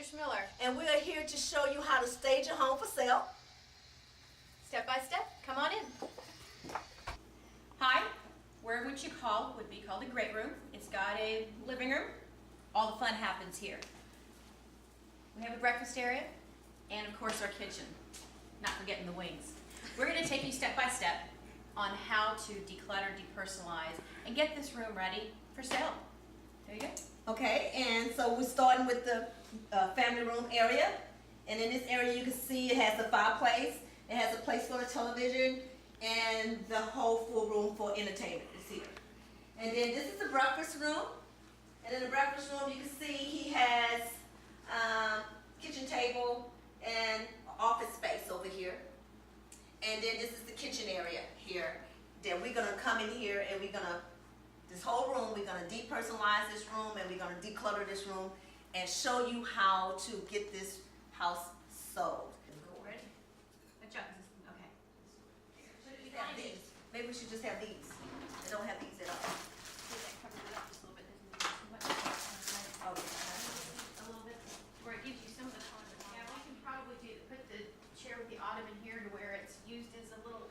Trish Miller. And we are here to show you how to stage a home for sale. Step by step, come on in. Hi, where what you call would be called a great room. It's got a living room. All the fun happens here. We have a breakfast area and of course our kitchen. Not forgetting the wings. We're going to take you step by step on how to declutter, depersonalize, and get this room ready for sale. There you go. Okay, and so we're starting with the family room area. And in this area you can see it has a fireplace, it has a place for a television, and the whole full room for entertainment is here. And then this is the breakfast room. And in the breakfast room you can see he has kitchen table and office space over here. And then this is the kitchen area here. Then we're gonna come in here and this whole room, we're gonna depersonalize this room and we're gonna declutter this room and show you how to get this house sold. Ready? Okay. Maybe we should just have these. They don't have these at all. A little bit, where it gives you some of the color. Yeah, we can probably put the chair with the ottoman here to where it's used as a little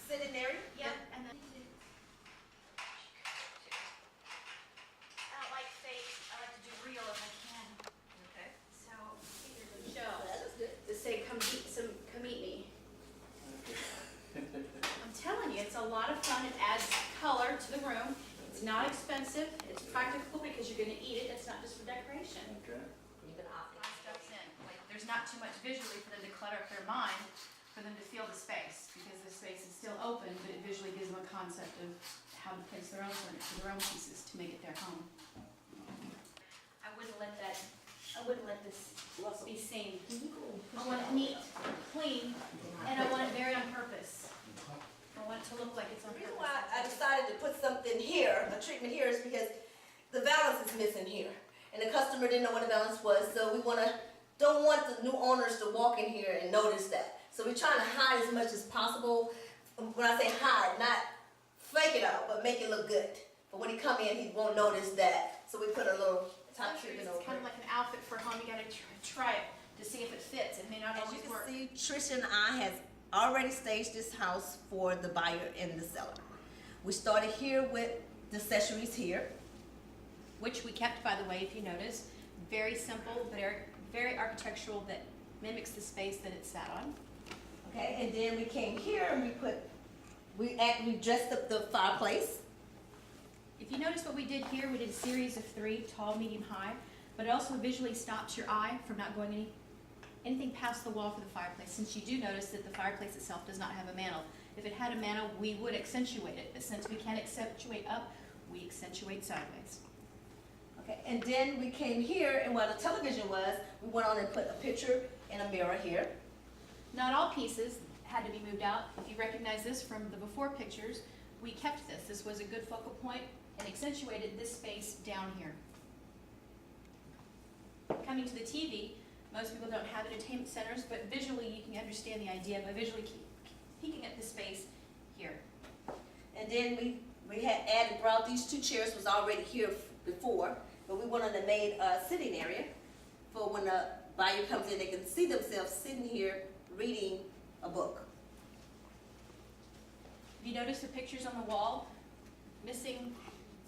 Sitting area? Yep, and then I like to do real if I can. Okay. So here's a shelf That is good. to say come eat me. I'm telling you, it's a lot of fun. It adds color to the room. It's not expensive. It's practical because you're going to eat it. It's not just for decoration. Okay. Even Stuff's in. Like, there's not too much visually for them to clutter up their mind, for them to feel the space, because the space is still open, but it visually gives them a concept of how to place their own furniture, their own pieces to make it their home. I wouldn't let this be seen. I want it neat, clean, and I want it very on purpose. I want it to look like it's on The reason purpose. why I decided to put something here, a treatment here, is because the valance is missing here. And the customer didn't know what a valance was, so we don't want the new owners to walk in here and notice that. So we're trying to hide as much as possible. When I say hide, not fake it out, but make it look good. But when he come in, he won't notice that. So we put a little top treatment over It's kind of it. like an outfit for home. You got to try it to see if it fits. It may not As always you work. can see, Trish and I has already staged this house for the buyer and the seller. We started here with the accessories here. Which we kept, by the way, if you notice. Very simple, but very architectural, that mimics the space that it's sat on. Okay, and then we came here and we dressed up the fireplace. If you notice what we did here, we did a series of 3, tall, medium, high, but it also visually stops your eye from not going anything past the wall for the fireplace, since you do notice that the fireplace itself does not have a mantle. If it had a mantle, we would accentuate it, but since we can't accentuate up, we accentuate sideways. Okay, and then we came here, and while the television was, we went on and put a picture and a mirror here. Not all pieces had to be moved out. If you recognize this from the before pictures, we kept this. This was a good focal point and accentuated this space down here. Coming to the TV, most people don't have entertainment centers, but visually you can understand the idea by visually peeking at the space here. And then we had brought these 2 chairs, was already here before, but we went on and made a sitting area for when the buyer comes in, they can see themselves sitting here reading a book. If you notice the pictures on the wall, missing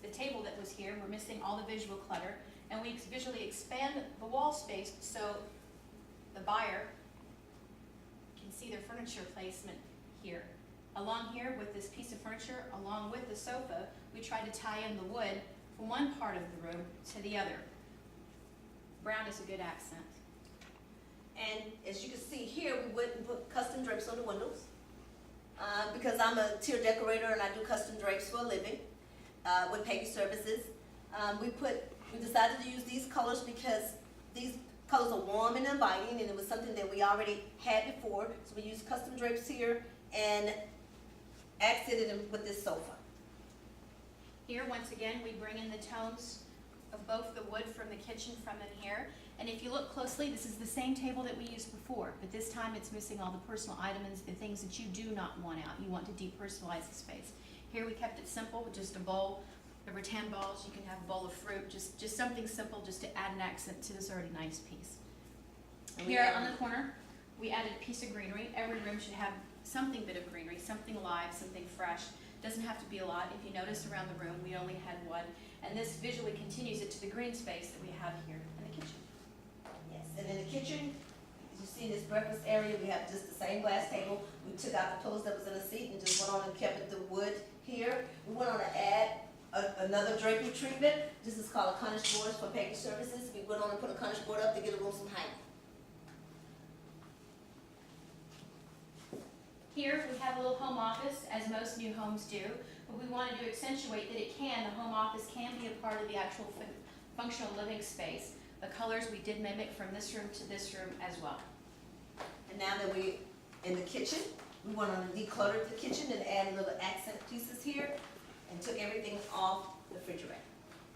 the table that was here, we're missing all the visual clutter, and we visually expand the wall space so the buyer can see their furniture placement here. Along here with this piece of furniture, along with the sofa, we tried to tie in the wood from one part of the room to the other. Brown is a good accent. And as you can see here, we wouldn't put custom drapes on the windows because I'm a interior decorator and I do custom drapes for a living with Peggy Services. We decided to use these colors because these colors are warm and inviting, and it was something that we already had before. So we used custom drapes here and accented them with this sofa. Here, once again, we bring in the tones of both the wood from the kitchen from in here. And if you look closely, this is the same table that we used before, but this time it's missing all the personal items and things that you do not want out. You want to depersonalize the space. Here we kept it simple with just a bowl of rattan balls. You can have a bowl of fruit, just something simple just to add an accent to this already nice piece. And we Here add- on the corner, we added a piece of greenery. Every room should have something bit of greenery, something live, something fresh. Doesn't have to be a lot. If you notice around the room, we only had one. And this visually continues it to the green space that we have here in the kitchen. Yes, and in the kitchen, as you see in this breakfast area, we have just the same glass table. We took out the pillows that was in the seat and just went on and kept it the wood here. We went on to add another drapery treatment. This is called a Cornish board for paper services. We went on and put a Cornish board up to get a room some height. Here, we have a little home office, as most new homes do, but we wanted to accentuate that the home office can be a part of the actual functional living space. The colors we did mimic from this room to this room as well. And now that we in the kitchen, we went on and decluttered the kitchen and added little accent pieces here and took everything off the refrigerator.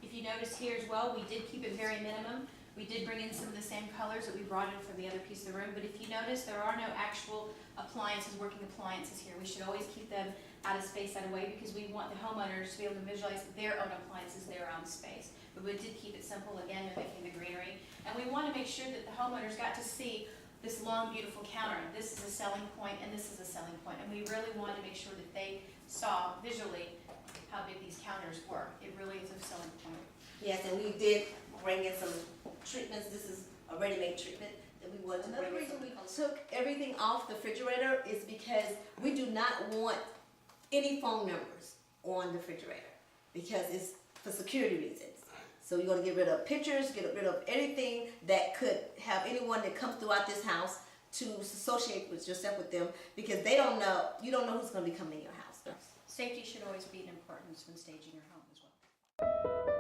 If you notice here as well, we did keep it very minimum. We did bring in some of the same colors that we brought in from the other piece of the room, but if you notice, there are no actual appliances, working appliances here. We should always keep them out of space, out of way, because we want the homeowners to be able to visualize their own appliances, their own space. But we did keep it simple, again, mimicking the greenery. And we want to make sure that the homeowners got to see this long, beautiful counter. This is a selling point, and this is a selling point. And we really wanted to make sure that they saw visually how big these counters were. It really is a selling point. Yes, and we did bring in some treatments. This is a ready-made treatment that we wanted to bring in. Another reason we took everything off the refrigerator is because we do not want any phone numbers on the refrigerator because it's for security reasons. So we're going to get rid of pictures, get rid of anything that could have anyone that comes throughout this house to associate with yourself with them, because they don't know, you don't know who's going to be coming in your house. Safety should always be an importance when staging your home as well.